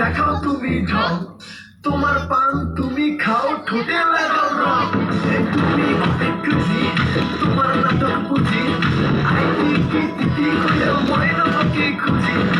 দেখাও তুমি ঢং, তোমার পান তুমি খাও, ঠোঁটে লাগাও রং। তুমি অনেক খুশি, তোমার নাটক বুঝি, আইটি কি তিথি হইয়া ময়না পাখি খুঁজি।